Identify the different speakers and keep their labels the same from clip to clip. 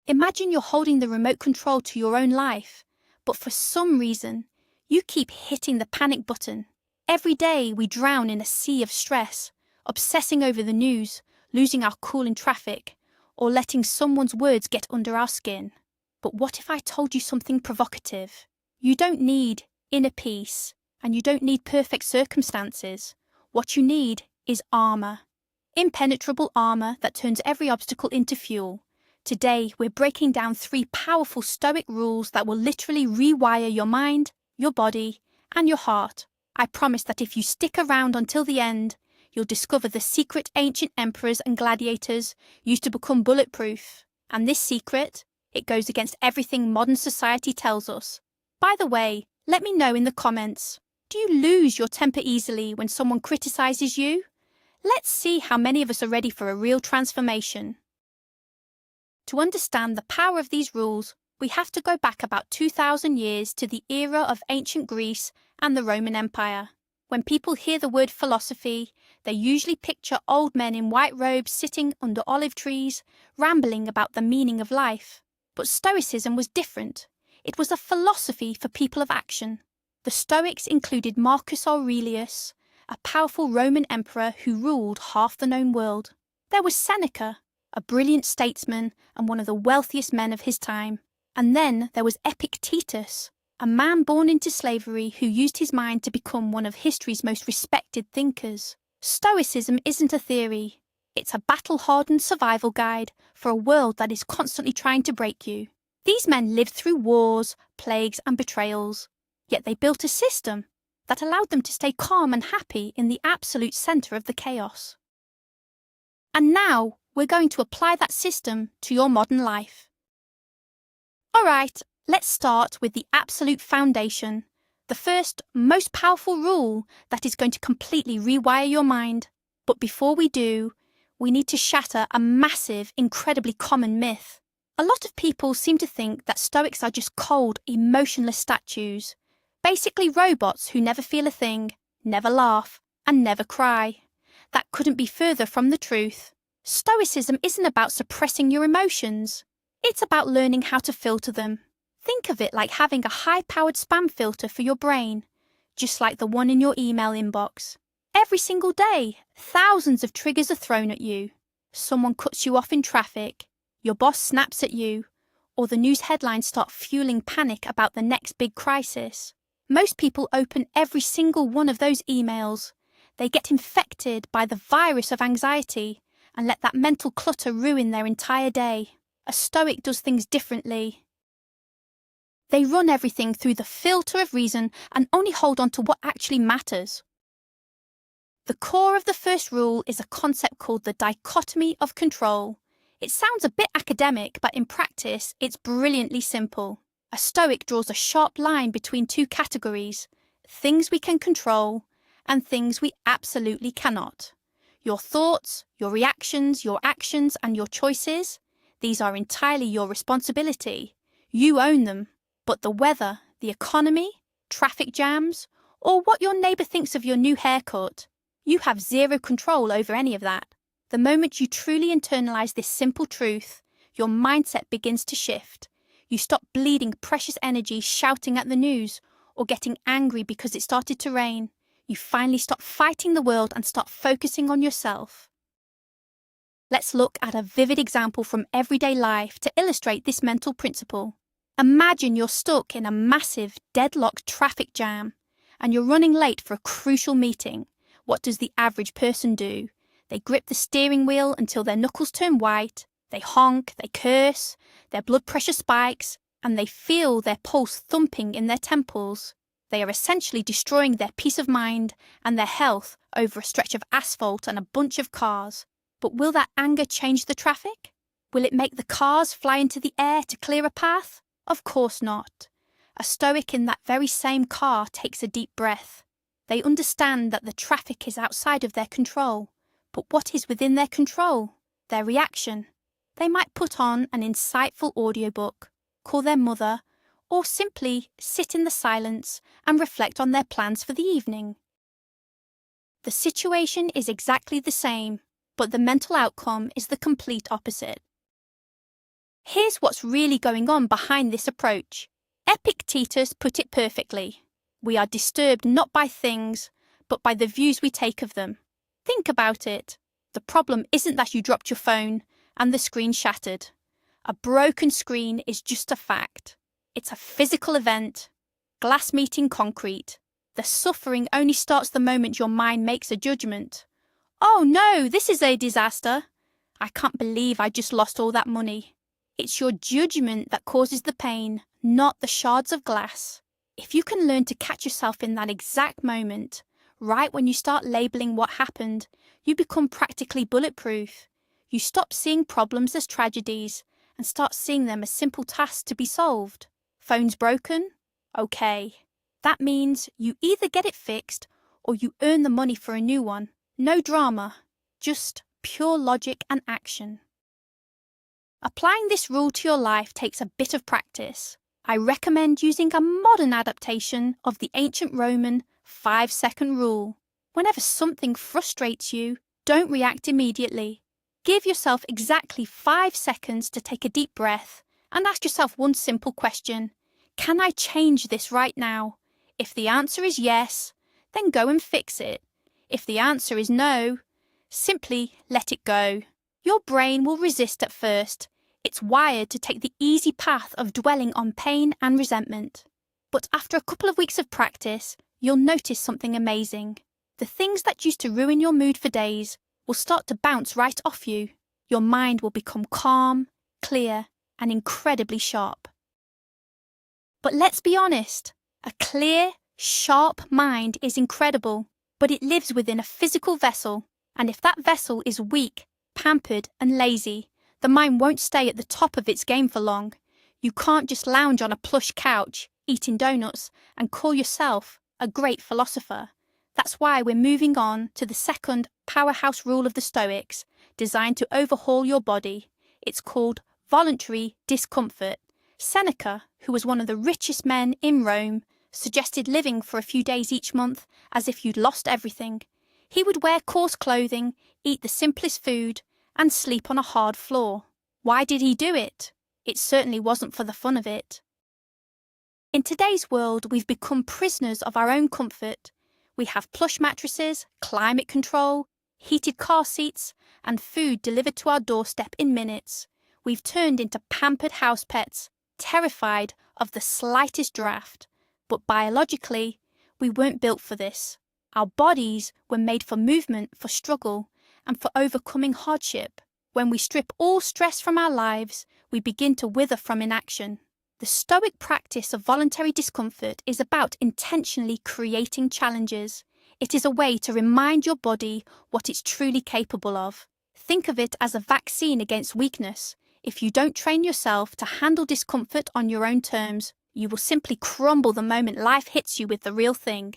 Speaker 1: Imagine you're holding the remote control to your own life, but for some reason, you keep hitting the panic button. Every day we drown in a sea of stress, obsessing over the news, losing our cool in traffic, or letting someone's words get under our skin. But what if I told you something provocative? You don't need inner peace, and you don't need perfect circumstances. What you need is armor. Impenetrable armor that turns every obstacle into fuel. Today, we're breaking down 3 powerful Stoic rules that will literally rewire your mind, your body, and your heart. I promise that if you stick around until the end, you'll discover the secret ancient emperors and gladiators used to become bulletproof. And this secret, it goes against everything modern society tells us. By the way, let me know in the comments, do you lose your temper easily when someone criticizes you? Let's see how many of us are ready for a real transformation. To understand the power of these rules, we have to go back about 2,000 years to the era of ancient Greece and the Roman Empire. When people hear the word philosophy, they usually picture old men in white robes sitting under olive trees, rambling about the meaning of life. But Stoicism was different. It was a philosophy for people of action. The Stoics included Marcus Aurelius, a powerful Roman emperor who ruled half the known world. There was Seneca, a brilliant statesman and one of the wealthiest men of his time. And then there was Epictetus, a man born into slavery who used his mind to become one of history's most respected thinkers. Stoicism isn't a theory. It's a battle-hardened survival guide for a world that is constantly trying to break you. These men lived through wars, plagues, and betrayals, yet they built a system that allowed them to stay calm and happy in the absolute centre of the chaos. And now, we're going to apply that system to your modern life. Alright, let's start with the absolute foundation, the first, most powerful rule that is going to completely rewire your mind. But before we do, we need to shatter a massive, incredibly common myth. A lot of people seem to think that Stoics are just cold, emotionless statues, basically robots who never feel a thing, never laugh, and never cry. That couldn't be further from the truth. Stoicism isn't about suppressing your emotions. It's about learning how to filter them. Think of it like having a high-powered spam filter for your brain, just like the one in your email inbox. Every single day, thousands of triggers are thrown at you. Someone cuts you off in traffic, your boss snaps at you, or the news headlines start fueling panic about the next big crisis. Most people open every single one of those emails. They get infected by the virus of anxiety and let that mental clutter ruin their entire day. A Stoic does things differently. They run everything through the filter of reason and only hold on to what actually matters. The core of the first rule is a concept called the dichotomy of control. It sounds a bit academic, but in practice, it's brilliantly simple. A Stoic draws a sharp line between 2 categories, things we can control and things we absolutely cannot. Your thoughts, your reactions, your actions, and your choices, these are entirely your responsibility. You own them. But the weather, the economy, traffic jams, or what your neighbour thinks of your new haircut, you have zero control over any of that. The moment you truly internalise this simple truth, your mindset begins to shift. You stop bleeding precious energy shouting at the news or getting angry because it started to rain. You finally stop fighting the world and start focusing on yourself. Let's look at a vivid example from everyday life to illustrate this mental principle. Imagine you're stuck in a massive, deadlocked traffic jam and you're running late for a crucial meeting. What does the average person do? They grip the steering wheel until their knuckles turn white, they honk, they curse, their blood pressure spikes, and they feel their pulse thumping in their temples. They are essentially destroying their peace of mind and their health over a stretch of asphalt and a bunch of cars. But will that anger change the traffic? Will it make the cars fly into the air to clear a path? Of course not. A Stoic in that very same car takes a deep breath. They understand that the traffic is outside of their control. But what is within their control? Their reaction. They might put on an insightful audiobook, call their mother, or simply sit in the silence and reflect on their plans for the evening. The situation is exactly the same, but the mental outcome is the complete opposite. Here's what's really going on behind this approach. Epictetus put it perfectly. We are disturbed not by things, but by the views we take of them. Think about it. The problem isn't that you dropped your phone and the screen shattered. A broken screen is just a fact. It's a physical event. Glass meeting concrete. The suffering only starts the moment your mind makes a judgment. Oh no, this is a disaster. I can't believe I just lost all that money. It's your judgment that causes the pain, not the shards of glass. If you can learn to catch yourself in that exact moment, right when you start labeling what happened, you become practically bulletproof. You stop seeing problems as tragedies and start seeing them as simple tasks to be solved. Phone's broken? Okay. That means you either get it fixed or you earn the money for a new one. No drama, just pure logic and action. Applying this rule to your life takes a bit of practice. I recommend using a modern adaptation of the ancient Roman 5-second rule. Whenever something frustrates you, don't react immediately. Give yourself exactly 5 seconds to take a deep breath and ask yourself one simple question. Can I change this right now? If the answer is yes, then go and fix it. If the answer is no, simply let it go. Your brain will resist at first. It's wired to take the easy path of dwelling on pain and resentment. But after a couple of weeks of practice, you'll notice something amazing. The things that used to ruin your mood for days will start to bounce right off you. Your mind will become calm, clear, and incredibly sharp. But let's be honest, a clear, sharp mind is incredible, but it lives within a physical vessel, and if that vessel is weak, pampered, and lazy, the mind won't stay at the top of its game for long. You can't just lounge on a plush couch, eating donuts, and call yourself a great philosopher. That's why we're moving on to the second powerhouse rule of the Stoics, designed to overhaul your body. It's called voluntary discomfort. Seneca, who was one of the richest men in Rome, suggested living for a few days each month as if you'd lost everything. He would wear coarse clothing, eat the simplest food, and sleep on a hard floor. Why did he do it? It certainly wasn't for the fun of it. In today's world, we've become prisoners of our own comfort. We have plush mattresses, climate control, heated car seats, and food delivered to our doorstep in minutes. We've turned into pampered house pets, terrified of the slightest draft. But biologically, we weren't built for this. Our bodies were made for movement, for struggle, and for overcoming hardship. When we strip all stress from our lives, we begin to wither from inaction. The Stoic practice of voluntary discomfort is about intentionally creating challenges. It is a way to remind your body what it's truly capable of. Think of it as a vaccine against weakness. If you don't train yourself to handle discomfort on your own terms, you will simply crumble the moment life hits you with the real thing.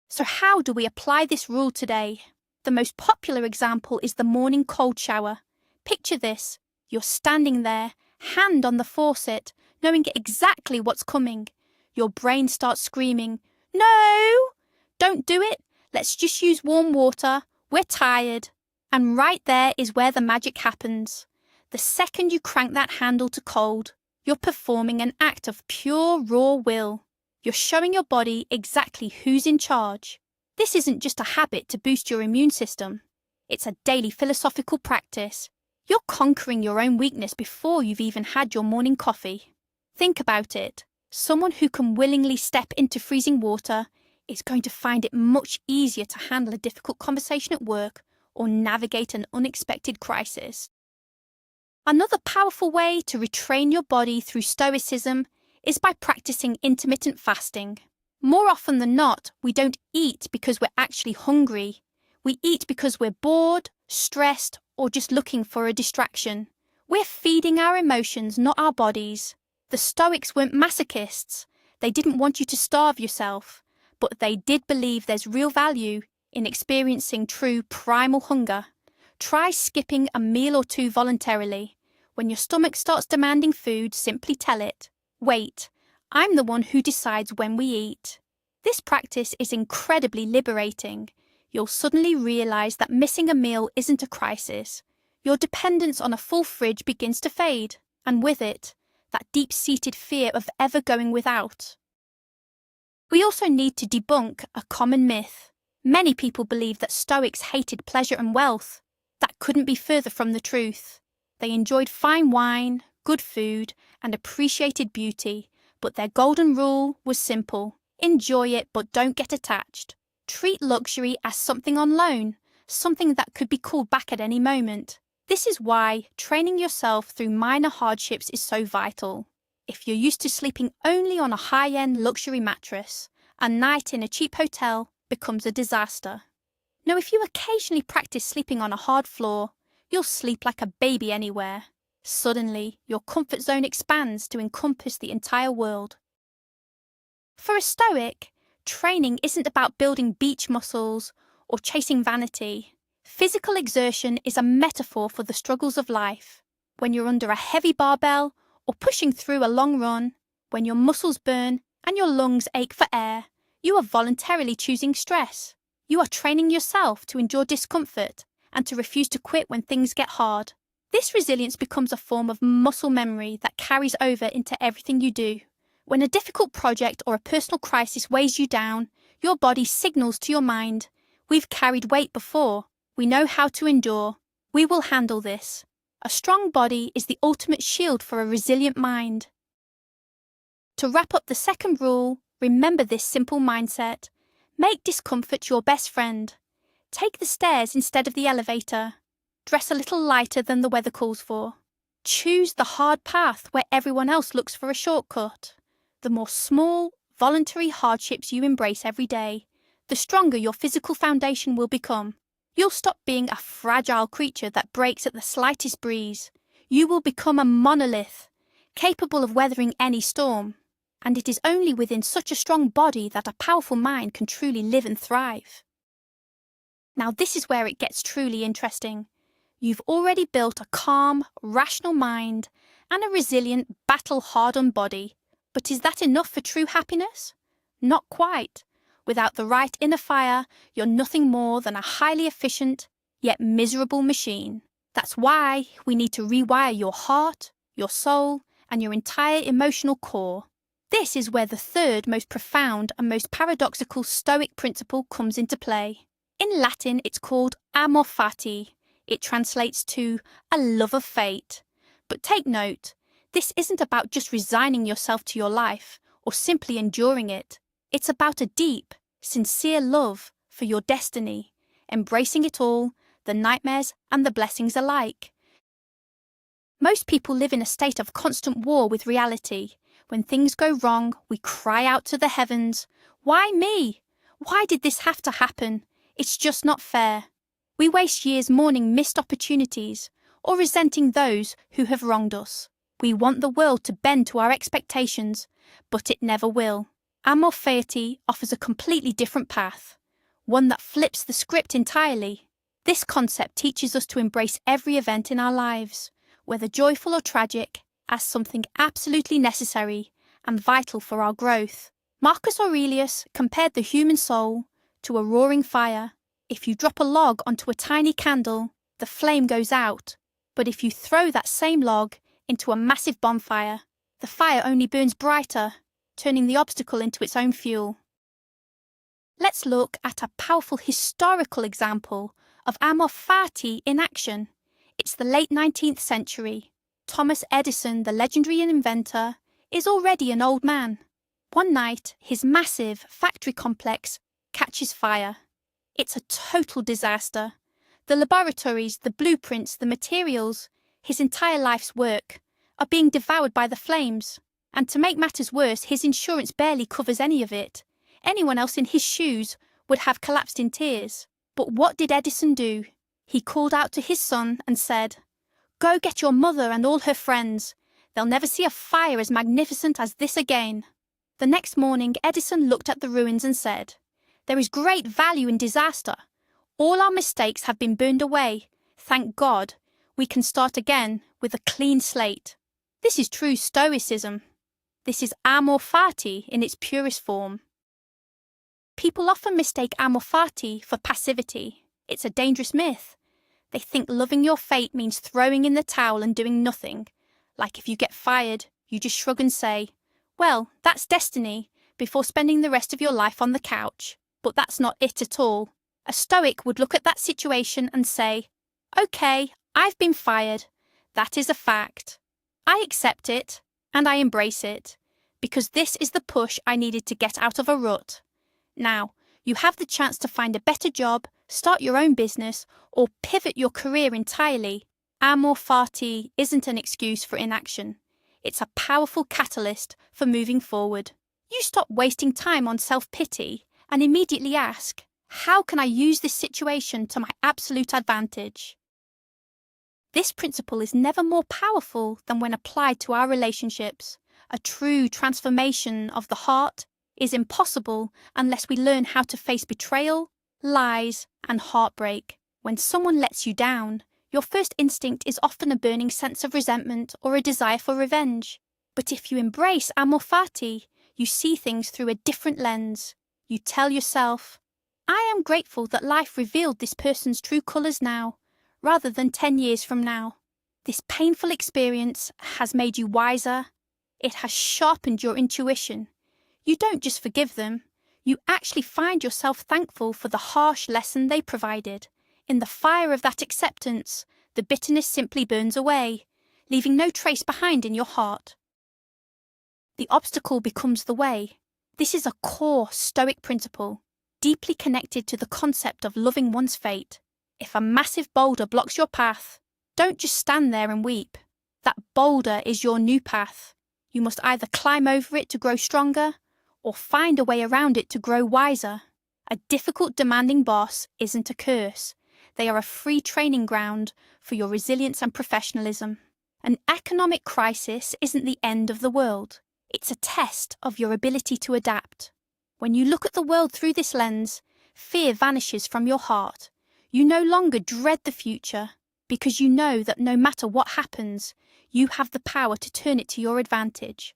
Speaker 1: So how do we apply this rule today? The most popular example is the morning cold shower. Picture this. You're standing there, hand on the faucet, knowing exactly what's coming. Your brain starts screaming, "No! Don't do it. Let's just use warm water. We're tired." And right there is where the magic happens. The second you crank that handle to cold, you're performing an act of pure raw will. You're showing your body exactly who's in charge. This isn't just a habit to boost your immune system. It's a daily philosophical practice. You're conquering your own weakness before you've even had your morning coffee. Think about it. Someone who can willingly step into freezing water is going to find it much easier to handle a difficult conversation at work or navigate an unexpected crisis. Another powerful way to retrain your body through Stoicism is by practicing intermittent fasting. More often than not, we don't eat because we're actually hungry. We eat because we're bored, stressed, or just looking for a distraction. We're feeding our emotions, not our bodies. The Stoics weren't masochists. They didn't want you to starve yourself, but they did believe there's real value in experiencing true primal hunger. Try skipping a meal or two voluntarily. When your stomach starts demanding food, simply tell it, "Wait, I'm the one who decides when we eat." This practice is incredibly liberating. You'll suddenly realize that missing a meal isn't a crisis. your dependence on a full fridge begins to fade, and with it, that deep-seated fear of ever going without. We also need to debunk a common myth. Many people believe that Stoics hated pleasure and wealth. That couldn't be further from the truth. They enjoyed fine wine, good food, and appreciated beauty, but their golden rule was simple. Enjoy it, but don't get attached. Treat luxury as something on loan, something that could be called back at any moment. This is why training yourself through minor hardships is so vital. If you're used to sleeping only on a high-end luxury mattress, a night in a cheap hotel becomes a disaster. Now, if you occasionally practice sleeping on a hard floor, you'll sleep like a baby anywhere. Suddenly, your comfort zone expands to encompass the entire world. For a Stoic, training isn't about building beach muscles or chasing vanity. Physical exertion is a metaphor for the struggles of life. When you're under a heavy barbell or pushing through a long run, when your muscles burn and your lungs ache for air, you are voluntarily choosing stress. You are training yourself to endure discomfort and to refuse to quit when things get hard. This resilience becomes a form of muscle memory that carries over into everything you do. When a difficult project or a personal crisis weighs you down, your body signals to your mind, "We've carried weight before. We know how to endure. We will handle this." A strong body is the ultimate shield for a resilient mind. To wrap up the second rule, remember this simple mindset. Make discomfort your best friend. Take the stairs instead of the elevator. Dress a little lighter than the weather calls for. Choose the hard path where everyone else looks for a shortcut. The more small, voluntary hardships you embrace every day, the stronger your physical foundation will become. You'll stop being a fragile creature that breaks at the slightest breeze. You will become a monolith, capable of weathering any storm. And it is only within such a strong body that a powerful mind can truly live and thrive. Now, this is where it gets truly interesting. You've already built a calm, rational mind and a resilient, battle-hardened body. But is that enough for true happiness? Not quite. Without the right inner fire, you're nothing more than a highly efficient, yet miserable machine. That's why we need to rewire your heart, your soul, and your entire emotional core. This is where the third most profound and most paradoxical Stoic principle comes into play. In Latin, it's called amor fati. It translates to a love of fate. But take note, this isn't about just resigning yourself to your life or simply enduring it. It's about a deep, sincere love for your destiny, embracing it all, the nightmares and the blessings alike. Most people live in a state of constant war with reality. When things go wrong, we cry out to the heavens, "Why me? Why did this have to happen? It's just not fair." We waste years mourning missed opportunities or resenting those who have wronged us. We want the world to bend to our expectations, but it never will. Amor fati offers a completely different path, one that flips the script entirely. This concept teaches us to embrace every event in our lives, whether joyful or tragic, as something absolutely necessary and vital for our growth. Marcus Aurelius compared the human soul to a roaring fire. If you drop a log onto a tiny candle, the flame goes out. But if you throw that same log into a massive bonfire, the fire only burns brighter, turning the obstacle into its own fuel. Let's look at a powerful historical example of amor fati in action. It's the late 19th century. Thomas Edison, the legendary inventor, is already an old man. One night, his massive factory complex catches fire. It's a total disaster. The laboratories, the blueprints, the materials, his entire life's work, are being devoured by the flames. And to make matters worse, his insurance barely covers any of it. Anyone else in his shoes would have collapsed in tears. But what did Edison do? He called out to his son and said, "Go get your mother and all her friends. They'll never see a fire as magnificent as this again." The next morning, Edison looked at the ruins and said, "There is great value in disaster. All our mistakes have been burned away. Thank God, we can start again with a clean slate." This is true Stoicism. This is amor fati in its purest form. People often mistake amor fati for passivity. It's a dangerous myth. They think loving your fate means throwing in the towel and doing nothing. Like if you get fired, you just shrug and say, "Well, that's destiny," before spending the rest of your life on the couch. But that's not it at all. A Stoic would look at that situation and say, "Okay, I've been fired. That is a fact. I accept it, and I embrace it, because this is the push I needed to get out of a rut. Now, you have the chance to find a better job, start your own business, or pivot your career entirely. Amor fati isn't an excuse for inaction. It's a powerful catalyst for moving forward. You stop wasting time on self-pity and immediately ask, how can I use this situation to my absolute advantage? This principle is never more powerful than when applied to our relationships. A true transformation of the heart is impossible unless we learn how to face betrayal, lies, and heartbreak. When someone lets you down, your first instinct is often a burning sense of resentment or a desire for revenge. But if you embrace amor fati, you see things through a different lens. You tell yourself, "I am grateful that life revealed this person's true colours now, rather than 10 years from now. This painful experience has made you wiser. It has sharpened your intuition. You don't just forgive them, you actually find yourself thankful for the harsh lesson they provided. In the fire of that acceptance, the bitterness simply burns away, leaving no trace behind in your heart. The obstacle becomes the way. This is a core Stoic principle, deeply connected to the concept of loving one's fate. If a massive boulder blocks your path, don't just stand there and weep. That boulder is your new path. You must either climb over it to grow stronger, or find a way around it to grow wiser. A difficult, demanding boss isn't a curse. They are a free training ground for your resilience and professionalism. An economic crisis isn't the end of the world. It's a test of your ability to adapt. When you look at the world through this lens, fear vanishes from your heart. You no longer dread the future, because you know that no matter what happens, you have the power to turn it to your advantage.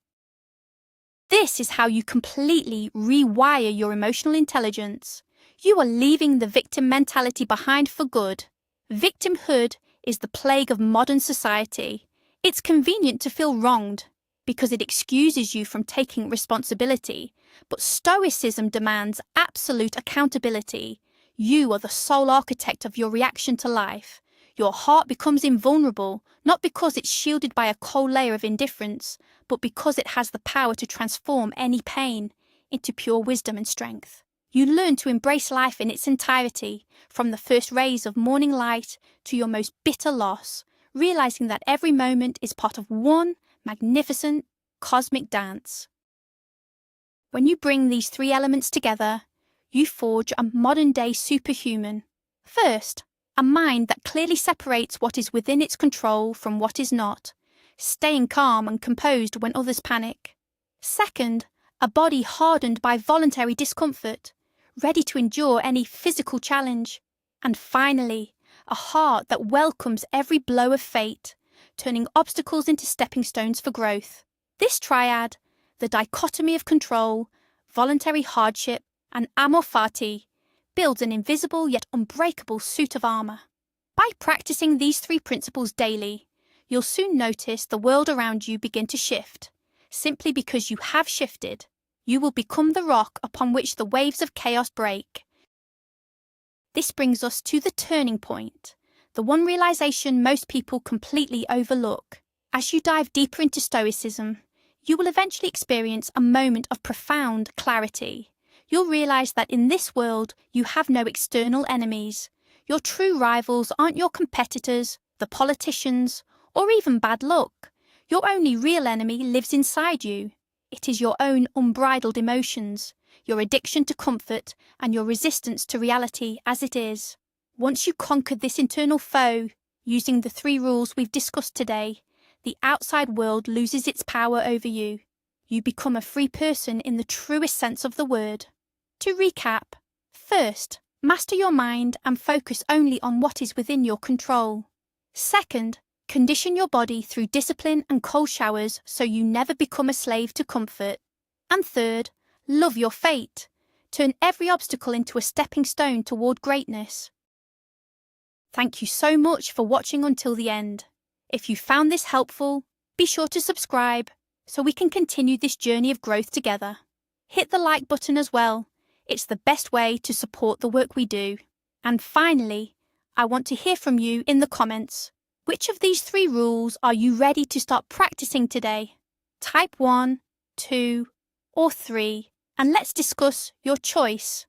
Speaker 1: This is how you completely rewire your emotional intelligence. You are leaving the victim mentality behind for good. Victimhood is the plague of modern society. It's convenient to feel wronged, because it excuses you from taking responsibility, but Stoicism demands absolute accountability. You are the sole architect of your reaction to life. Your heart becomes invulnerable, not because it's shielded by a cold layer of indifference, but because it has the power to transform any pain into pure wisdom and strength. You learn to embrace life in its entirety, from the first rays of morning light to your most bitter loss, realizing that every moment is part of one magnificent cosmic dance. When you bring these three elements together, you forge a modern-day superhuman. First, a mind that clearly separates what is within its control from what is not, staying calm and composed when others panic. Second, a body hardened by voluntary discomfort, ready to endure any physical challenge. And finally, a heart that welcomes every blow of fate, turning obstacles into stepping stones for growth. This triad, the dichotomy of control, voluntary hardship, and amor fati, builds an invisible yet unbreakable suit of armour. By practicing these three principles daily, you'll soon notice the world around you begin to shift. Simply because you have shifted, you will become the rock upon which the waves of chaos break. This brings us to the turning point, the one realization most people completely overlook. As you dive deeper into Stoicism, you will eventually experience a moment of profound clarity. You'll realize that in this world, you have no external enemies. Your true rivals aren't your competitors, the politicians, or even bad luck. Your only real enemy lives inside you. It is your own unbridled emotions, your addiction to comfort, and your resistance to reality as it is. Once you conquer this internal foe, using the three rules we've discussed today, the outside world loses its power over you. You become a free person in the truest sense of the word. To recap, first, master your mind and focus only on what is within your control. Second, condition your body through discipline and cold showers so you never become a slave to comfort. And third, love your fate. Turn every obstacle into a stepping stone toward greatness. Thank you so much for watching until the end. If you found this helpful, be sure to subscribe so we can continue this journey of growth together. Hit the like button as well. It's the best way to support the work we do. And finally, I want to hear from you in the comments. Which of these 3 rules are you ready to start practicing today? Type 1, 2, or 3, and let's discuss your choice.